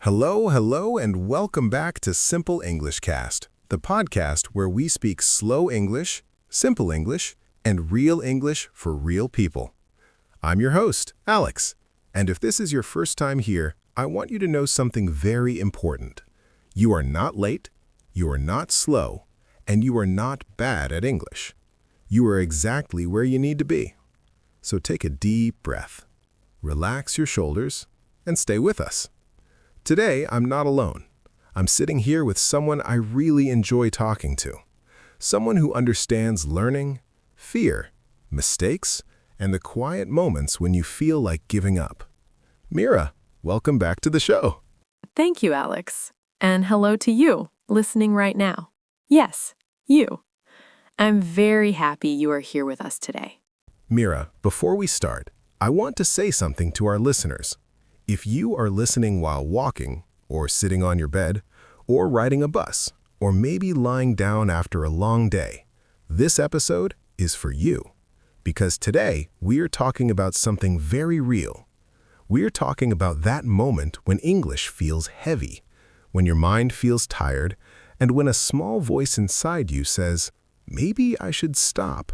Hello, and welcome back to Simple English Cast, the podcast where we speak slow English, simple English, and real English for real people. I'm your host, Alex, and if this is your first time here, I want you to know something very important. You are not late, you are not slow, and you are not bad at English. You are exactly where you need to be. So take a deep breath, relax your shoulders, and stay with us. Today, I'm not alone. I'm sitting here with someone I really enjoy talking to. Someone who understands learning, fear, mistakes, and the quiet moments when you feel like giving up. Meera, welcome back to the show. Thank you, Alex. And hello to you, listening right now. Yes, you. I'm very happy you are here with us today. Meera, before we start, I want to say something to our listeners. If you are listening while walking, or sitting on your bed, or riding a bus, or maybe lying down after a long day, this episode is for you. Because today, we are talking about something very real. We are talking about that moment when English feels heavy, when your mind feels tired, and when a small voice inside you says, maybe I should stop.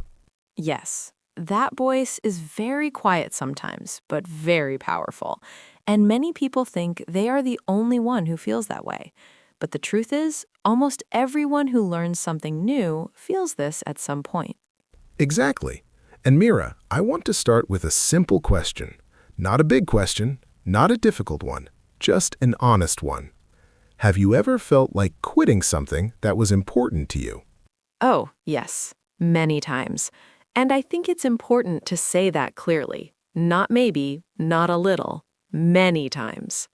Yes, that voice is very quiet sometimes, but very powerful. And many people think they are the only one who feels that way. But the truth is, almost everyone who learns something new feels this at some point. Exactly. And Meera, I want to start with a simple question. Not a big question, not a difficult one, just an honest one. Have you ever felt like quitting something that was important to you? Oh, yes, many times. And I think it's important to say that clearly. Not maybe, not a little, many times.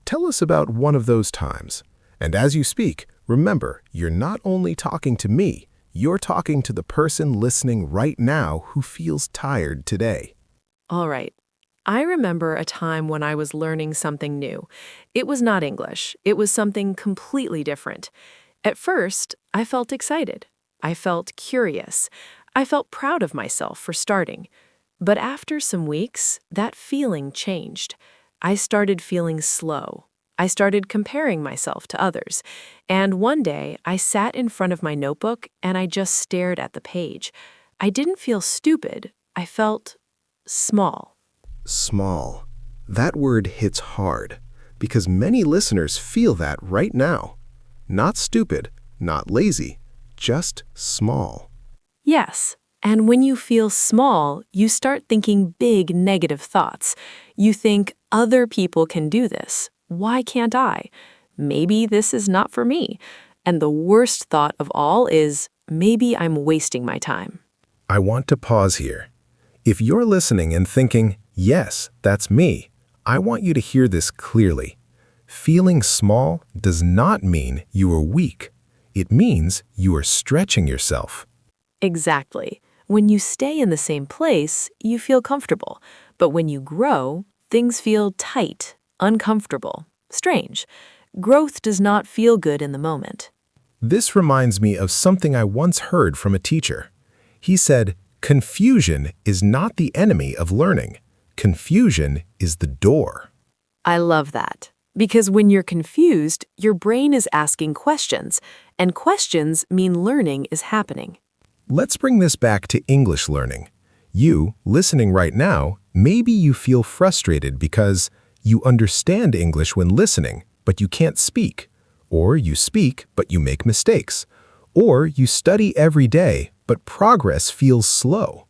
Tell us about one of those times. And as you speak, remember, you're not only talking to me, you're talking to the person listening right now who feels tired today. All right. I remember a time when I was learning something new. It was not English. It was something completely different. At first, I felt excited. I felt curious. I felt proud of myself for starting. But after some weeks, that feeling changed. I started feeling slow. I started comparing myself to others. And one day, I sat in front of my notebook and I just stared at the page. I didn't feel stupid. I felt small. Small. That word hits hard, because many listeners feel that right now. Not stupid, not lazy, just small. Yes. And when you feel small, you start thinking big negative thoughts. You think, other people can do this. Why can't I? Maybe this is not for me. And the worst thought of all is, maybe I'm wasting my time. I want to pause here. If you're listening and thinking, yes, that's me, I want you to hear this clearly. Feeling small does not mean you are weak. It means you are stretching yourself. Exactly. When you stay in the same place, you feel comfortable. But when you grow, things feel tight, uncomfortable, strange. Growth does not feel good in the moment. This reminds me of something I once heard from a teacher. He said, confusion is not the enemy of learning. Confusion is the door. I love that. Because when you're confused, your brain is asking questions, and questions mean learning is happening. Let's bring this back to English learning. You, listening right now, maybe you feel frustrated because you understand English when listening, but you can't speak. Or you speak, but you make mistakes. Or you study every day, but progress feels slow.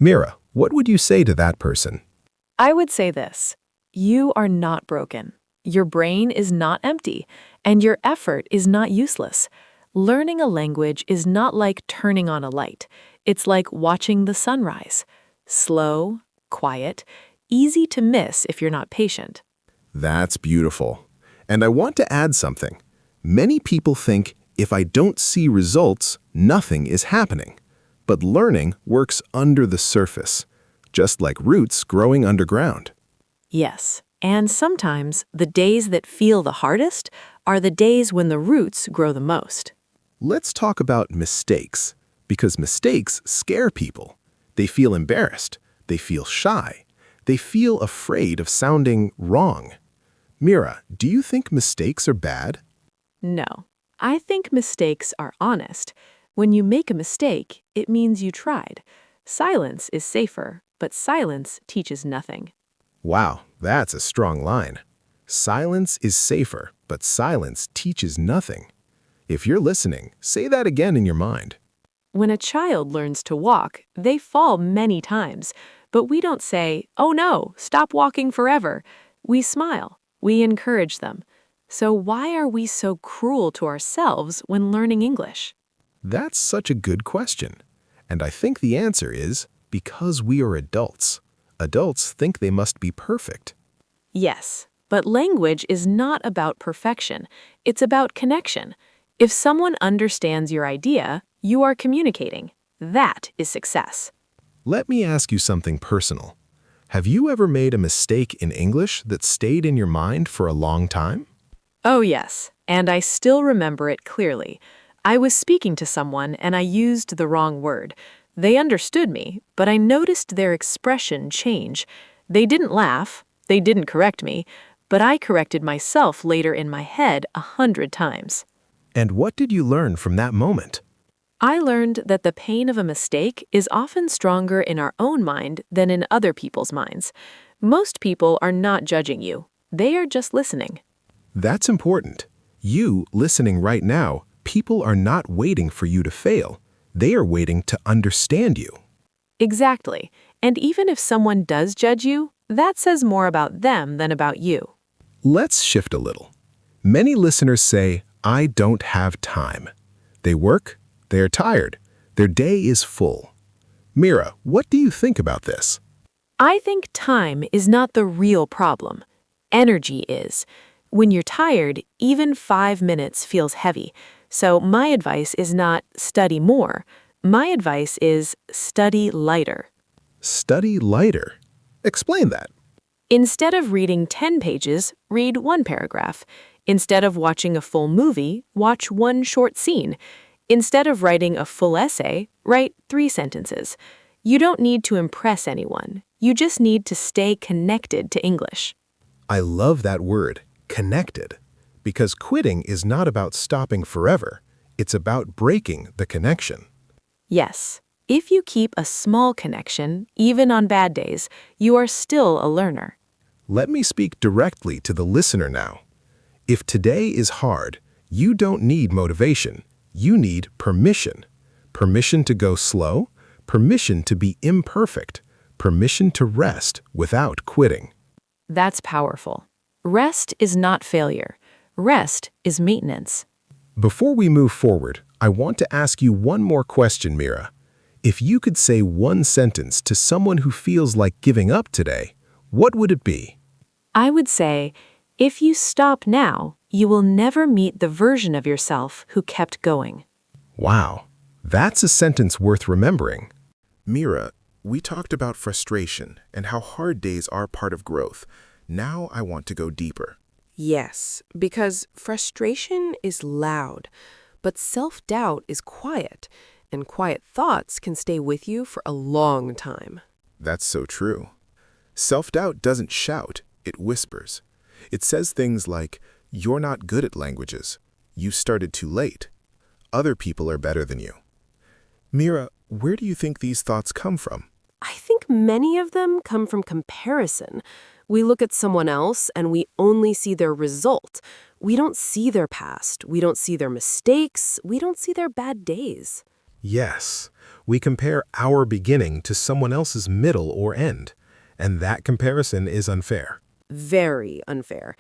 Meera, what would you say to that person? I would say this. You are not broken. Your brain is not empty, and your effort is not useless. Learning a language is not like turning on a light. It's like watching the sunrise. Slow, quiet, easy to miss if you're not patient. That's beautiful. And I want to add something. Many people think, if I don't see results, nothing is happening. But learning works under the surface, just like roots growing underground. Yes, and sometimes the days that feel the hardest are the days when the roots grow the most. Let's talk about mistakes, because mistakes scare people. They feel embarrassed. They feel shy. They feel afraid of sounding wrong. Meera, do you think mistakes are bad? No. I think mistakes are honest. When you make a mistake, it means you tried. Silence is safer, but silence teaches nothing. Wow, that's a strong line. Silence is safer, but silence teaches nothing. If you're listening, say that again in your mind. When a child learns to walk, they fall many times, but we don't say, "Oh no, stop walking forever." We smile. We encourage them. So why are we so cruel to ourselves when learning English? That's such a good question. And I think the answer is because we are adults. Adults think they must be perfect. Yes, but language is not about perfection. It's about connection. If someone understands your idea, you are communicating. That is success. Let me ask you something personal. Have you ever made a mistake in English that stayed in your mind for a long time? Oh, yes, and I still remember it clearly. I was speaking to someone and I used the wrong word. They understood me, but I noticed their expression change. They didn't laugh, they didn't correct me, but I corrected myself later in my head 100 times. And what did you learn from that moment? I learned that the pain of a mistake is often stronger in our own mind than in other people's minds. Most people are not judging you. They are just listening. That's important. You, listening right now, people are not waiting for you to fail. They are waiting to understand you. Exactly. And even if someone does judge you, that says more about them than about you. Let's shift a little. Many listeners say, I don't have time. They work, they are tired, their day is full. Meera, what do you think about this? I think time is not the real problem. Energy is. When you're tired, even 5 minutes feels heavy. So my advice is not study more. My advice is study lighter. Study lighter. Explain that. Instead of reading 10 pages, read 1 paragraph. Instead of watching a full movie, watch 1 short scene. Instead of writing a full essay, write 3 sentences. You don't need to impress anyone. You just need to stay connected to English. I love that word, connected, because quitting is not about stopping forever. It's about breaking the connection. Yes, if you keep a small connection, even on bad days, you are still a learner. Let me speak directly to the listener now. If today is hard, you don't need motivation. You need permission. Permission to go slow, permission to be imperfect, permission to rest without quitting. That's powerful. Rest is not failure. Rest is maintenance. Before we move forward, I want to ask you one more question, Meera. If you could say one sentence to someone who feels like giving up today, what would it be? I would say, if you stop now, you will never meet the version of yourself who kept going. Wow, that's a sentence worth remembering. Meera, we talked about frustration and how hard days are part of growth. Now I want to go deeper. Yes, because frustration is loud, but self-doubt is quiet, and quiet thoughts can stay with you for a long time. That's so true. Self-doubt doesn't shout, it whispers. It says things like, you're not good at languages. You started too late. Other people are better than you. Meera, where do you think these thoughts come from? I think many of them come from comparison. We look at someone else and we only see their result. We don't see their past. We don't see their mistakes. We don't see their bad days. Yes, we compare our beginning to someone else's middle or end, and that comparison is unfair. Very unfair.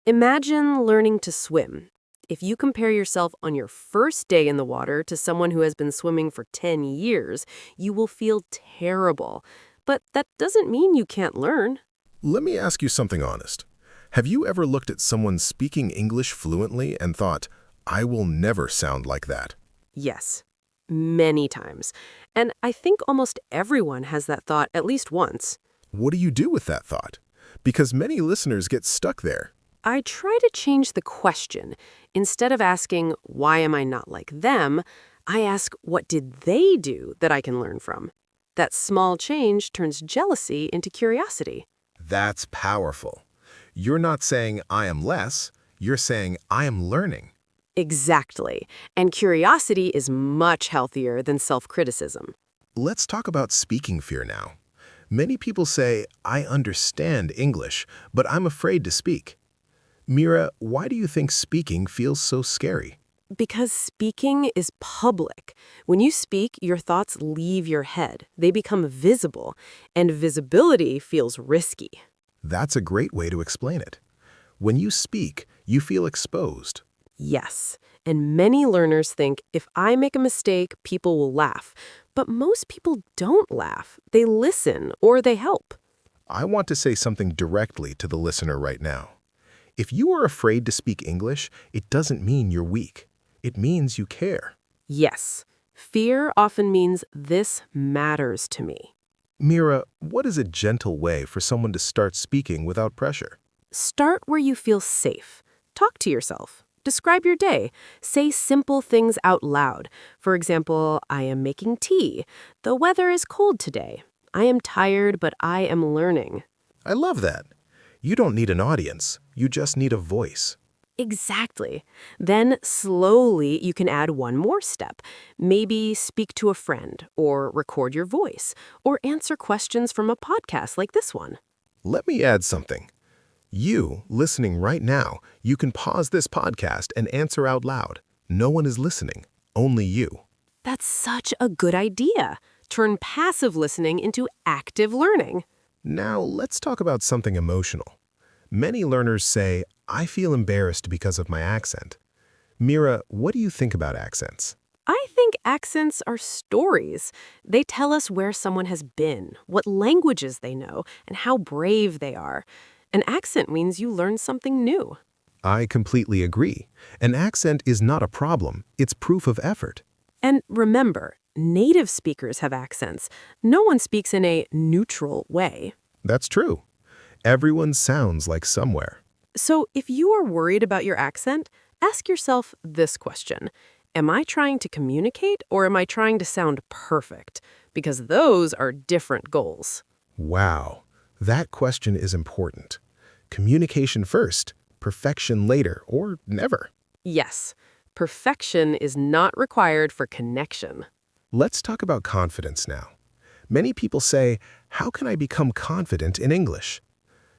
Imagine learning to swim. If you compare yourself on your first day in the water to someone who has been swimming for 10 years, you will feel terrible. But that doesn't mean you can't learn. Let me ask you something honest. Have you ever looked at someone speaking English fluently and thought, I will never sound like that? Yes, many times. And I think almost everyone has that thought at least once. What do you do with that thought? Because many listeners get stuck there. I try to change the question. Instead of asking, why am I not like them? I ask, what did they do that I can learn from? That small change turns jealousy into curiosity. That's powerful. You're not saying I am less, you're saying I am learning. Exactly. And curiosity is much healthier than self-criticism. Let's talk about speaking fear now. Many people say, I understand English, but I'm afraid to speak. Meera, why do you think speaking feels so scary? Because speaking is public. When you speak, your thoughts leave your head. They become visible, and visibility feels risky. That's a great way to explain it. When you speak, you feel exposed. Yes, and many learners think if I make a mistake, people will laugh. But most people don't laugh. They listen or they help. I want to say something directly to the listener right now. If you are afraid to speak English, it doesn't mean you're weak. It means you care. Yes, fear often means this matters to me. Meera, what is a gentle way for someone to start speaking without pressure? Start where you feel safe. Talk to yourself. Describe your day. Say simple things out loud. For example, I am making tea. The weather is cold today. I am tired, but I am learning. I love that. You don't need an audience. You just need a voice. Exactly. Then slowly you can add one more step. Maybe speak to a friend, or record your voice, or answer questions from a podcast like this one. Let me add something. You, listening right now, you can pause this podcast and answer out loud. No one is listening, only you. That's such a good idea. Turn passive listening into active learning. Now, let's talk about something emotional. Many learners say, I feel embarrassed because of my accent. Meera, what do you think about accents? I think accents are stories. They tell us where someone has been, what languages they know, and how brave they are. An accent means you learn something new. I completely agree. An accent is not a problem. It's proof of effort. And remember, native speakers have accents. No one speaks in a neutral way. That's true. Everyone sounds like somewhere. So if you are worried about your accent, ask yourself this question. Am I trying to communicate or am I trying to sound perfect? Because those are different goals. Wow, that question is important. Communication first, perfection later, or never. Yes, perfection is not required for connection. Let's talk about confidence now. Many people say, how can I become confident in English?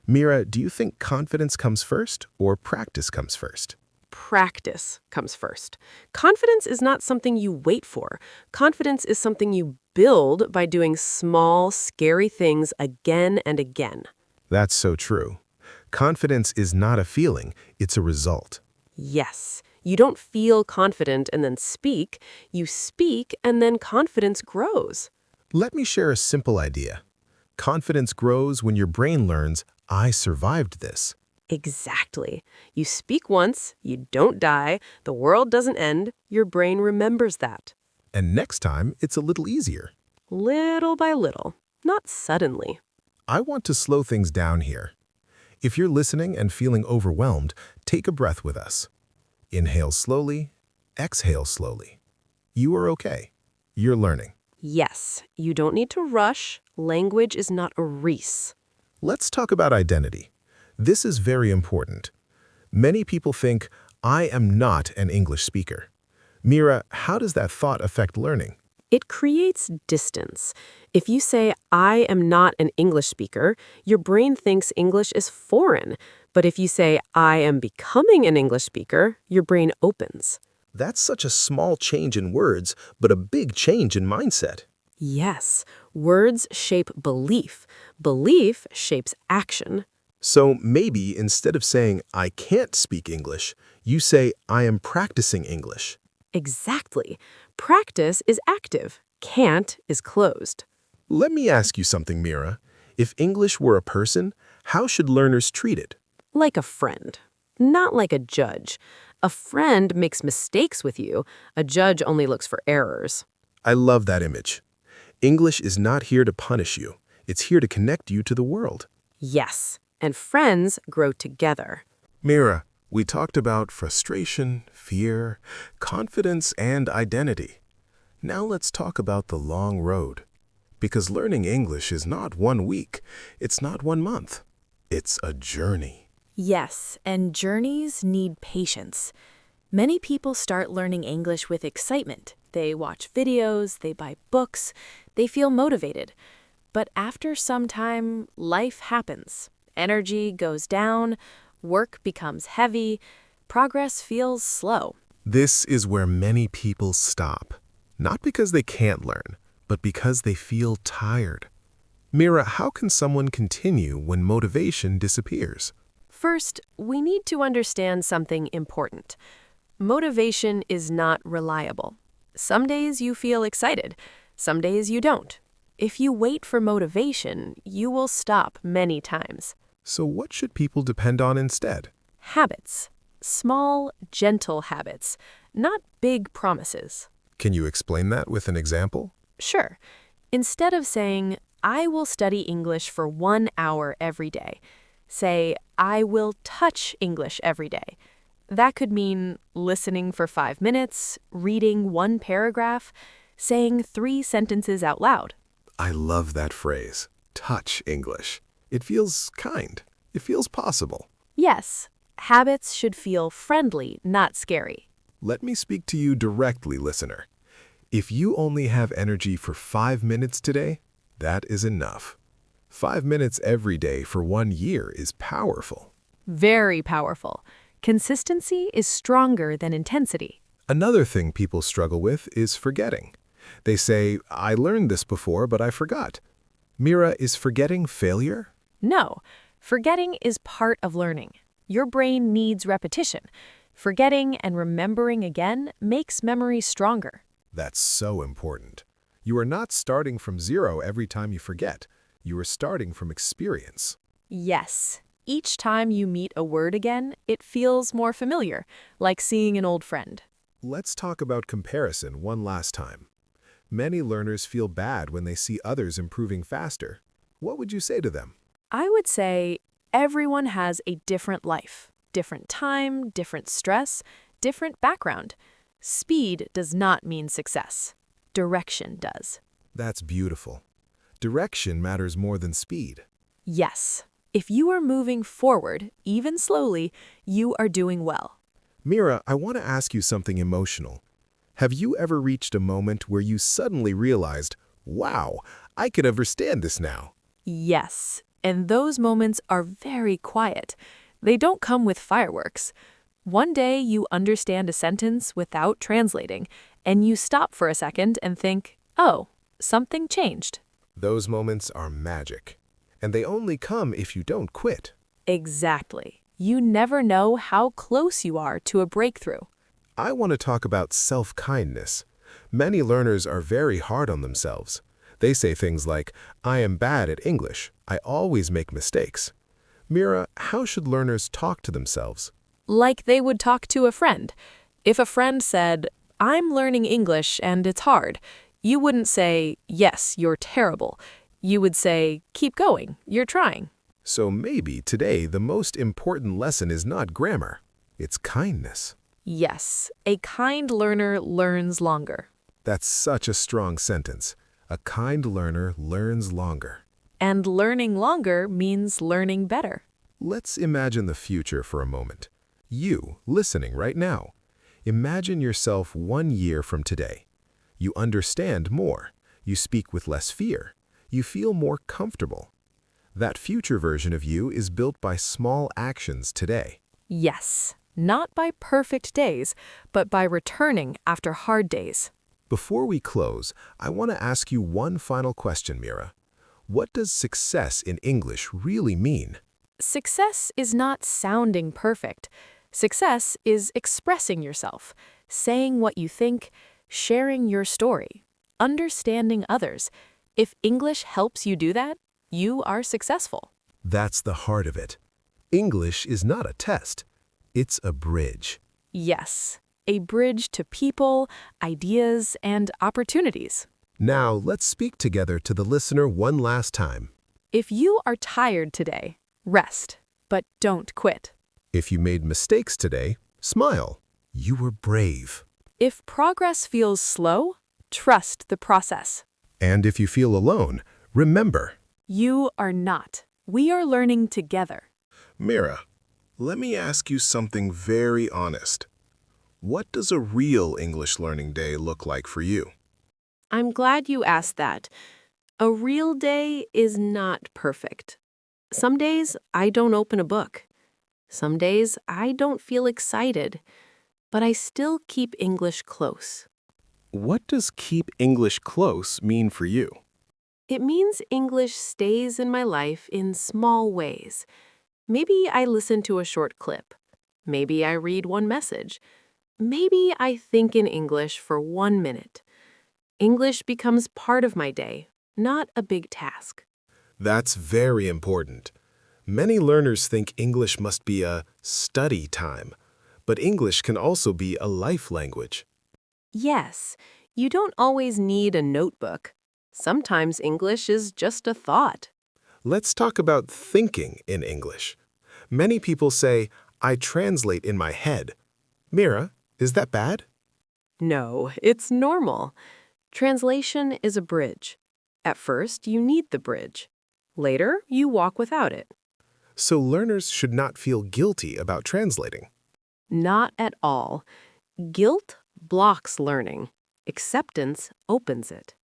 Meera, do you think confidence comes first or practice comes first? Practice comes first. Confidence is not something you wait for. Confidence is something you build by doing small, scary things again and again. That's so true. Confidence is not a feeling, it's a result. Yes, you don't feel confident and then speak. You speak and then confidence grows. Let me share a simple idea. Confidence grows when your brain learns, I survived this. Exactly. You speak once, you don't die, the world doesn't end, your brain remembers that. And next time, it's a little easier. Little by little, not suddenly. I want to slow things down here. If you're listening and feeling overwhelmed, take a breath with us. Inhale slowly, exhale slowly. You are okay. You're learning. Yes, you don't need to rush. Language is not a race. Let's talk about identity. This is very important. Many people think, I am not an English speaker. Meera, how does that thought affect learning? It creates distance. If you say, I am not an English speaker, your brain thinks English is foreign. But if you say, I am becoming an English speaker, your brain opens. That's such a small change in words, but a big change in mindset. Yes, words shape belief. Belief shapes action. So maybe instead of saying, I can't speak English, you say, I am practicing English. Exactly. Practice is active. Can't is closed. Let me ask you something, Meera. If English were a person, how should learners treat it? Like a friend, not like a judge. A friend makes mistakes with you. A judge only looks for errors. I love that image. English is not here to punish you. It's here to connect you to the world. Yes, and friends grow together. Meera, we talked about frustration, fear, confidence, and identity. Now let's talk about the long road. Because learning English is not 1 week, it's not 1 month. It's a journey. Yes, and journeys need patience. Many people start learning English with excitement. They watch videos, they buy books, they feel motivated. But after some time, life happens. Energy goes down, work becomes heavy, progress feels slow. This is where many people stop. Not because they can't learn, but because they feel tired. Meera, how can someone continue when motivation disappears? First, we need to understand something important. Motivation is not reliable. Some days you feel excited, some days you don't. If you wait for motivation, you will stop many times. So what should people depend on instead? Habits. Small, gentle habits, not big promises. Can you explain that with an example? Sure. Instead of saying, I will study English for 1 hour every day, say, I will touch English every day. That could mean listening for 5 minutes, reading 1 paragraph, saying 3 sentences out loud. I love that phrase, touch English. It feels kind. It feels possible. Yes, habits should feel friendly, not scary. Let me speak to you directly, listener. If you only have energy for 5 minutes today, that is enough. 5 minutes every day for 1 year is powerful. Very powerful. Consistency is stronger than intensity. Another thing people struggle with is forgetting. They say, I learned this before, but I forgot. Meera, is forgetting failure? No, forgetting is part of learning. Your brain needs repetition. Forgetting and remembering again makes memory stronger. That's so important. You are not starting from zero every time you forget. You are starting from experience. Yes. Each time you meet a word again, it feels more familiar, like seeing an old friend. Let's talk about comparison one last time. Many learners feel bad when they see others improving faster. What would you say to them? I would say everyone has a different life, different time, different stress, different background. Speed does not mean success. Direction does. That's beautiful. Direction matters more than speed. Yes. If you are moving forward, even slowly, you are doing well. Meera, I want to ask you something emotional. Have you ever reached a moment where you suddenly realized, wow, I can understand this now? Yes. And those moments are very quiet. They don't come with fireworks. One day you understand a sentence without translating, and you stop for a second and think, oh, something changed. Those moments are magic, and they only come if you don't quit. Exactly. You never know how close you are to a breakthrough. I want to talk about self-kindness. Many learners are very hard on themselves. They say things like, I am bad at English. I always make mistakes. Meera, how should learners talk to themselves? Like they would talk to a friend. If a friend said, I'm learning English and it's hard, you wouldn't say, yes, you're terrible. You would say, keep going, you're trying. So maybe today the most important lesson is not grammar, it's kindness. Yes, a kind learner learns longer. That's such a strong sentence. A kind learner learns longer. And learning longer means learning better. Let's imagine the future for a moment. You, listening right now. Imagine yourself 1 year from today. You understand more. You speak with less fear. You feel more comfortable. That future version of you is built by small actions today. Yes, not by perfect days, but by returning after hard days. Before we close, I want to ask you one final question, Meera. What does success in English really mean? Success is not sounding perfect. Success is expressing yourself, saying what you think, sharing your story, understanding others. If English helps you do that, you are successful. That's the heart of it. English is not a test. It's a bridge. Yes, a bridge to people, ideas, and opportunities. Now, let's speak together to the listener one last time. If you are tired today, rest, but don't quit. If you made mistakes today, smile. You were brave. If progress feels slow, trust the process. And if you feel alone, remember. You are not. We are learning together. Meera, Let me ask you something very honest. What does a real English learning day look like for you? I'm glad you asked that. A real day is not perfect. Some days I don't open a book. Some days I don't feel excited, but I still keep English close. What does keep English close mean for you? It means English stays in my life in small ways. Maybe I listen to a short clip. Maybe I read one message. Maybe I think in English for 1 minute. English becomes part of my day, not a big task. That's very important. Many learners think English must be a study time, but English can also be a life language. Yes, you don't always need a notebook. Sometimes English is just a thought. Let's talk about thinking in English. Many people say, I translate in my head. Meera, is that bad? No, it's normal. Translation is a bridge. At first, you need the bridge. Later, you walk without it. So learners should not feel guilty about translating. Not at all. Guilt blocks learning. Acceptance opens it.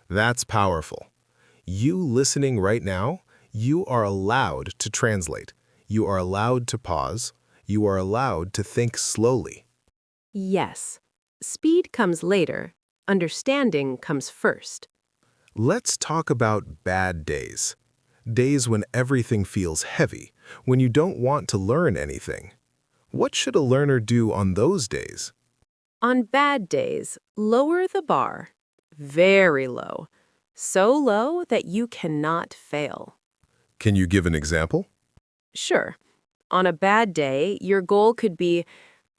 That's powerful. You listening right now, you are allowed to translate. You are allowed to pause. You are allowed to think slowly. Yes, speed comes later. Understanding comes first. Let's talk about bad days. Days when everything feels heavy, when you don't want to learn anything. What should a learner do on those days? On bad days, lower the bar. Very low. So low that you cannot fail. Can you give an example? Sure. On a bad day, your goal could be,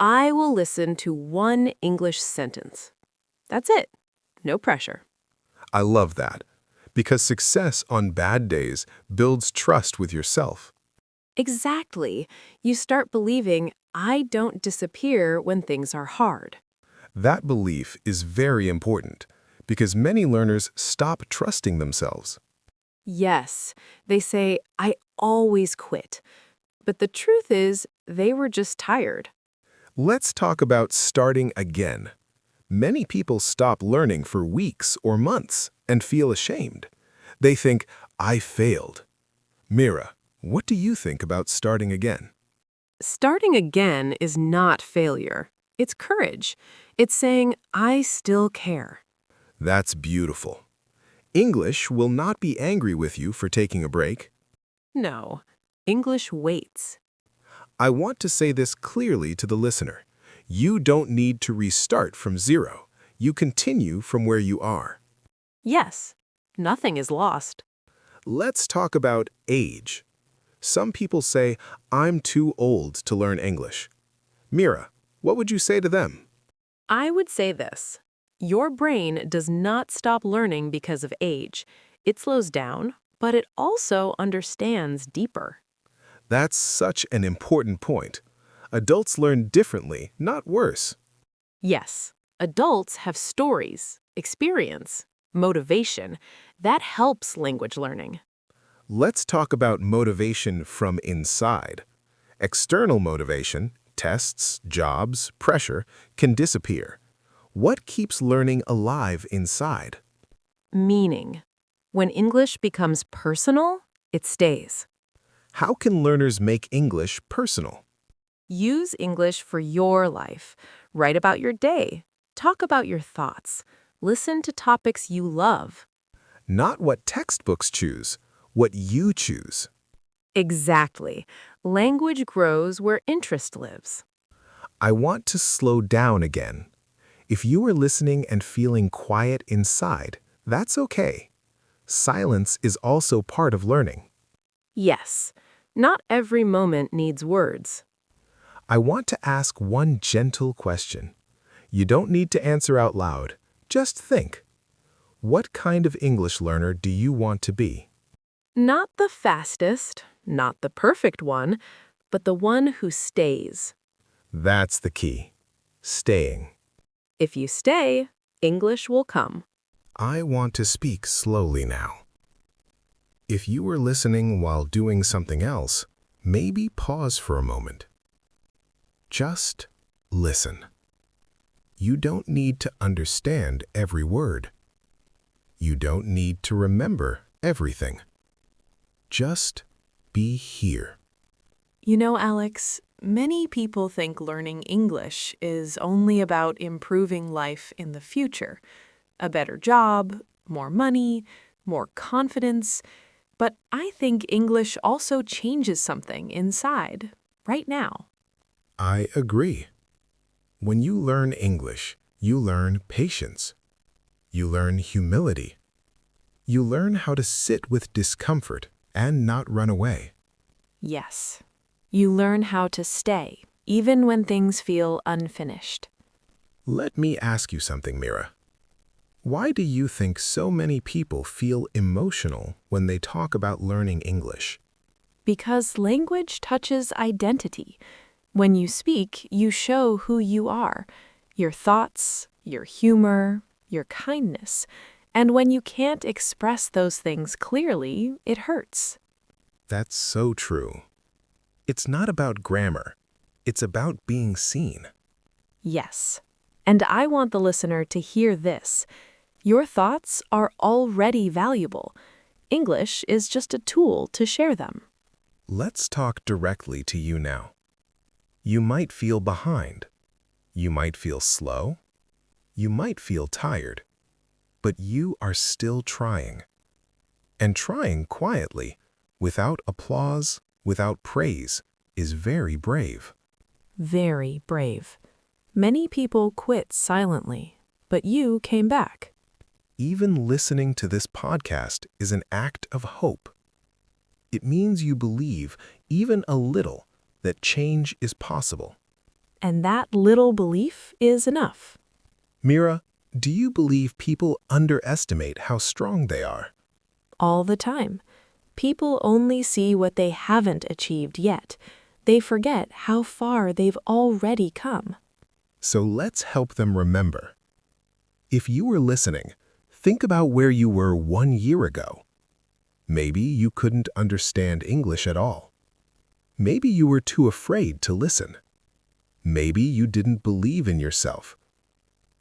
I will listen to one English sentence. That's it. No pressure. I love that, because success on bad days builds trust with yourself. Exactly. You start believing, I don't disappear when things are hard. That belief is very important, because many learners stop trusting themselves. Yes, they say, I always quit. But the truth is, they were just tired. Let's talk about starting again. Many people stop learning for weeks or months and feel ashamed. They think, I failed. Meera, what do you think about starting again? Starting again is not failure. It's courage. It's saying, I still care. That's beautiful. English will not be angry with you for taking a break. No, English waits. I want to say this clearly to the listener. You don't need to restart from zero. You continue from where you are. Yes, nothing is lost. Let's talk about age. Some people say, I'm too old to learn English. Meera, what would you say to them? I would say this. Your brain does not stop learning because of age. It slows down, but it also understands deeper. That's such an important point. Adults learn differently, not worse. Yes, adults have stories, experience, motivation. That helps language learning. Let's talk about motivation from inside. External motivation, tests, jobs, pressure, can disappear. What keeps learning alive inside? Meaning. When English becomes personal, it stays. How can learners make English personal? Use English for your life. Write about your day. Talk about your thoughts. Listen to topics you love. Not what textbooks choose, what you choose. Exactly. Language grows where interest lives. I want to slow down again. If you are listening and feeling quiet inside, that's okay. Silence is also part of learning. Yes, not every moment needs words. I want to ask one gentle question. You don't need to answer out loud. Just think. What kind of English learner do you want to be? Not the fastest, not the perfect one, but the one who stays. That's the key. Staying. If you stay, English will come. I want to speak slowly now. If you were listening while doing something else, maybe pause for a moment. Just listen. You don't need to understand every word. You don't need to remember everything. Just be here. You know, Alex, many people think learning English is only about improving life in the future. A better job, more money, more confidence. But I think English also changes something inside, right now. I agree. When you learn English, you learn patience. You learn humility. You learn how to sit with discomfort and not run away. Yes. You learn how to stay, even when things feel unfinished. Let me ask you something, Meera. Why do you think so many people feel emotional when they talk about learning English? Because language touches identity. When you speak, you show who you are, your thoughts, your humor, your kindness. And when you can't express those things clearly, it hurts. That's so true. It's not about grammar. It's about being seen. Yes. And I want the listener to hear this. Your thoughts are already valuable. English is just a tool to share them. Let's talk directly to you now. You might feel behind. You might feel slow. You might feel tired. But you are still trying. And trying quietly, without applause, without praise, is very brave. Very brave. Many people quit silently, but you came back. Even listening to this podcast is an act of hope. It means you believe, even a little, that change is possible. And that little belief is enough. Meera, do you believe people underestimate how strong they are? All the time. People only see what they haven't achieved yet. They forget how far they've already come. So let's help them remember. If you were listening, think about where you were 1 year ago. Maybe you couldn't understand English at all. Maybe you were too afraid to listen. Maybe you didn't believe in yourself.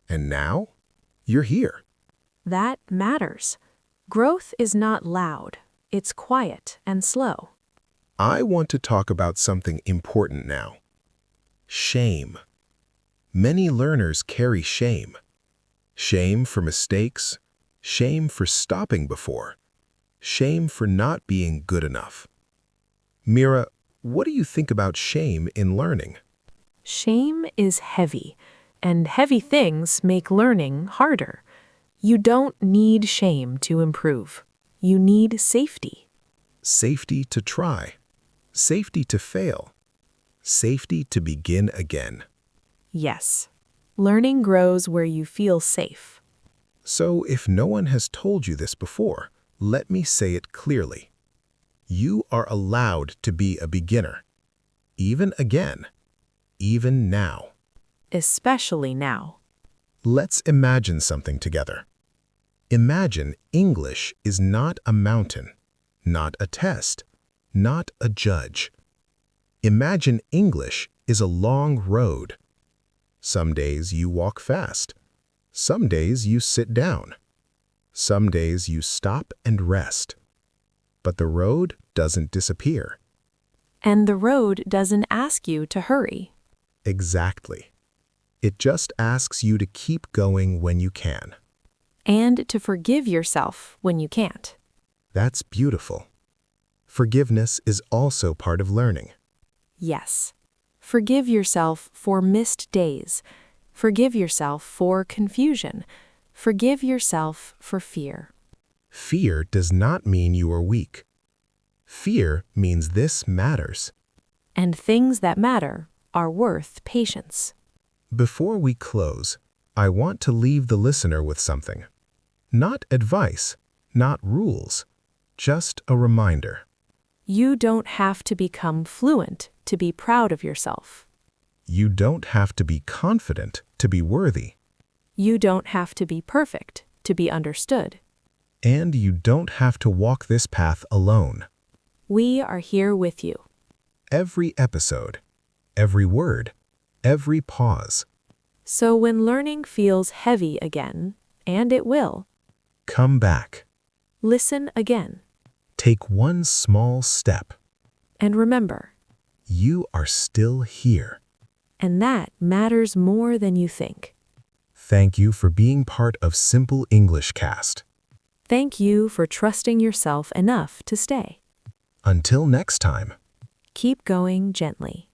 And now, you're here. That matters. Growth is not loud. It's quiet and slow. I want to talk about something important now. Shame. Many learners carry shame. Shame for mistakes, shame for stopping before, shame for not being good enough. Meera, what do you think about shame in learning? Shame is heavy, and heavy things make learning harder. You don't need shame to improve. You need safety. Safety to try, safety to fail, safety to begin again. Yes. Learning grows where you feel safe. So if no one has told you this before, let me say it clearly. You are allowed to be a beginner, even again, even now. Especially now. Let's imagine something together. Imagine English is not a mountain, not a test, not a judge. Imagine English is a long road. Some days you walk fast. Some days you sit down. Some days you stop and rest. But the road doesn't disappear. And the road doesn't ask you to hurry. Exactly. It just asks you to keep going when you can. And to forgive yourself when you can't. That's beautiful. Forgiveness is also part of learning. Yes. Forgive yourself for missed days. Forgive yourself for confusion. Forgive yourself for fear. Fear does not mean you are weak. Fear means this matters. And things that matter are worth patience. Before we close, I want to leave the listener with something. Not advice, not rules, just a reminder. You don't have to become fluent to be proud of yourself. You don't have to be confident to be worthy. You don't have to be perfect to be understood. And you don't have to walk this path alone. We are here with you. Every episode, every word, every pause. So when learning feels heavy again, and it will, Come back. listen again. Take one small step. And remember, You are still here. and that matters more than you think. Thank you for being part of Simple English Cast. Thank you for trusting yourself enough to stay. Until next time. Keep going gently.